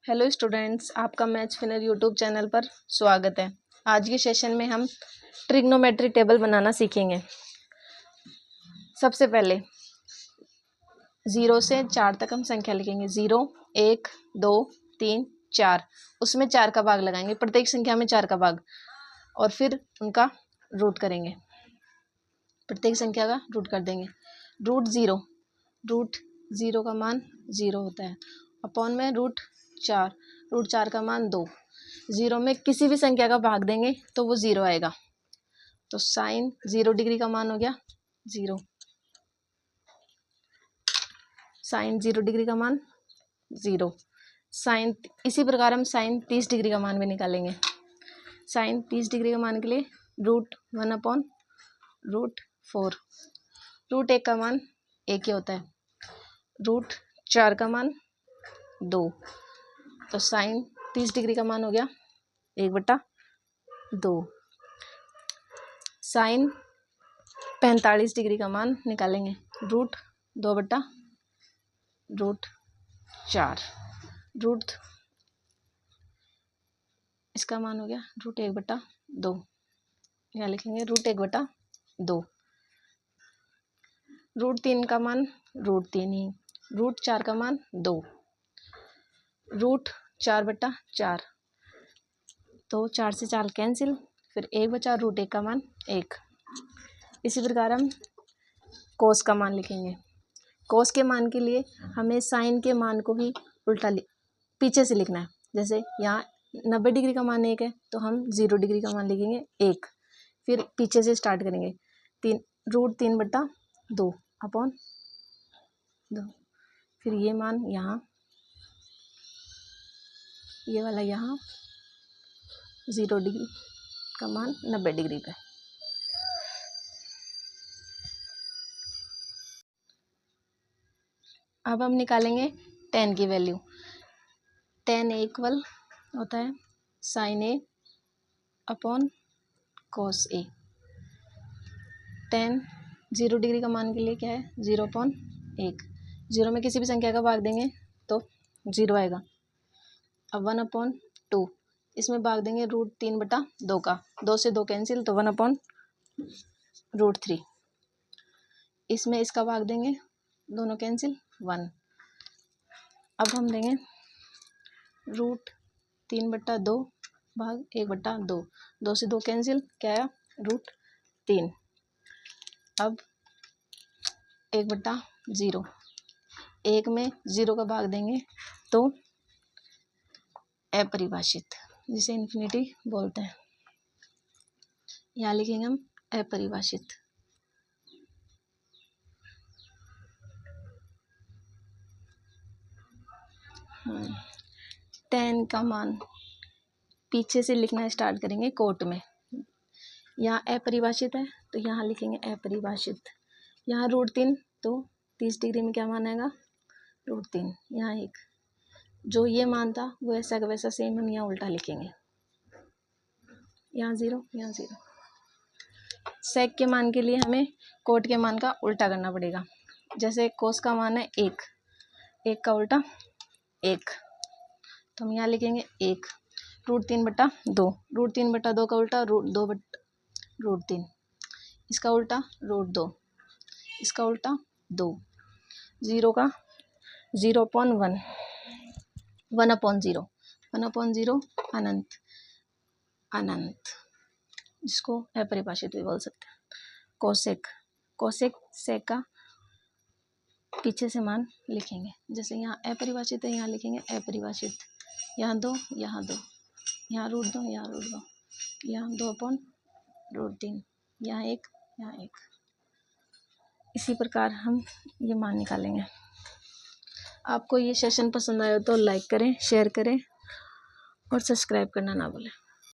Hello students, आपका maths finer YouTube channel पर स्वागत है। आज के सेशन में हम ट्रिग्नोमेट्री टेबल बनाना सीखेंगे। सबसे पहले 0 से 4 तक हम संख्या लिखेंगे। 0, 1, 2, 3, 4। उसमें 4 का भाग लगाएंगे, प्रत्येक संख्या में 4 का भाग, और फिर उनका रूट करेंगे। प्रत्येक संख्या का रूट कर देंगे। रूट 0 का मान 0 होता है। अपॉन में रूट 4 का मान 2। 0 में किसी भी संख्या का भाग देंगे तो वो 0 आएगा। तो साइन 0 डिग्री का मान हो गया 0। साइन 0 डिग्री का मान 0। साइन इसी प्रकार हम साइन 30 डिग्री का मान भी निकालेंगे। साइन 30 डिग्री का मान के लिए रूट 1/√4। रूट 1 का मान 1 ही होता है। रूट 4 का मान 2। तो साइन 30 डिग्री का मान हो गया 1/2। साइन 45 डिग्री का मान निकालेंगे। रूट 2/√4। रूट इसका मान हो गया रूट 1/2। यहाँ लिखेंगे रूट 1/2। रूट 3 का मान रूट 3 ही। रूट 4 का मान 2। रूट 4/4। तो 4 से 4 कैंसिल, फिर 1 बचा, रूट 1 का मान 1। इसी प्रकार हम कोस का मान लिखेंगे। कोस के मान के लिए हमें साइन के मान को ही उल्टा पीछे से लिखना है। जैसे यहाँ 90 डिग्री का मान 1 है तो हम 0 डिग्री का मान लिखेंगे 1। फिर पीछे से स्टार्ट करेंगे। Root 3/2 upon 2। फिर ये मान यहाँ, ये वाला यहाँ 0 डिग्री का मान 90 डिग्री पे। अब हम निकालेंगे tan की वैल्यू। tan इक्वल होता है sin A upon cos A। tan 0 degree का मान के लिए क्या है 0/1। 0 में किसी भी संख्या का भाग देंगे तो 0 आएगा। अब 1/2 इसमें भाग देंगे रूट 3/2 का। 2 से 2 कैंसिल, तो 1/√3। इसमें इसका भाग देंगे, दोनों कैंसिल, 1। अब हम देंगे रूट 3/2 भाग 1/2। 2 से 2 कैंसिल, क्या आया रूट 3। अब 1/0। 1 में 0 का भाग देंगे तो अपरिभाषित, जिसे इन्फिनिटी बोलते हैं। यहाँ लिखेंगे हम अपरिभाषित। tan का मान पीछे से लिखना स्टार्ट करेंगे कोट में। यहाँ अपरिभाषित है तो यहाँ लिखेंगे अपरिभाषित। यहाँ रूट 3 तो 30 डिग्री में क्या मान आएगा रूट 3। यहाँ 1, जो ये मान था वो ऐसा का वैसा सेम हम यहाँ उल्टा लिखेंगे। यहाँ 0, यहाँ 0। सेक के मान के लिए हमें कोट के मान का उल्टा करना पड़ेगा। जैसे कोस का मान है 1, 1 का उल्टा 1, तो हम यहाँ लिखेंगे 1। रूट 3/2। रूट 3/2 का उल्टा रूट 3। इसका उल्टा रूट 2। इसका उल्टा 2। 0 का 0/1। 1/0। 1/0 अनंत, जिसको अपरिभाषित भी बोल सकते हैं। कोसेक सेक का पीछे से मान लिखेंगे। जैसे यहाँ अपरिभाषित है, यहाँ लिखेंगे अपरिभाषित। यहाँ 2, यहाँ 2, यहाँ रूट 2, यहाँ रूट 2, यहाँ 2/√3, यहाँ 1, यहाँ 1। इसी प्रकार हम ये मान निकालेंगे। आपको ये सेशन पसंद आया तो लाइक करें, शेयर करें और सब्सक्राइब करना ना भूलें।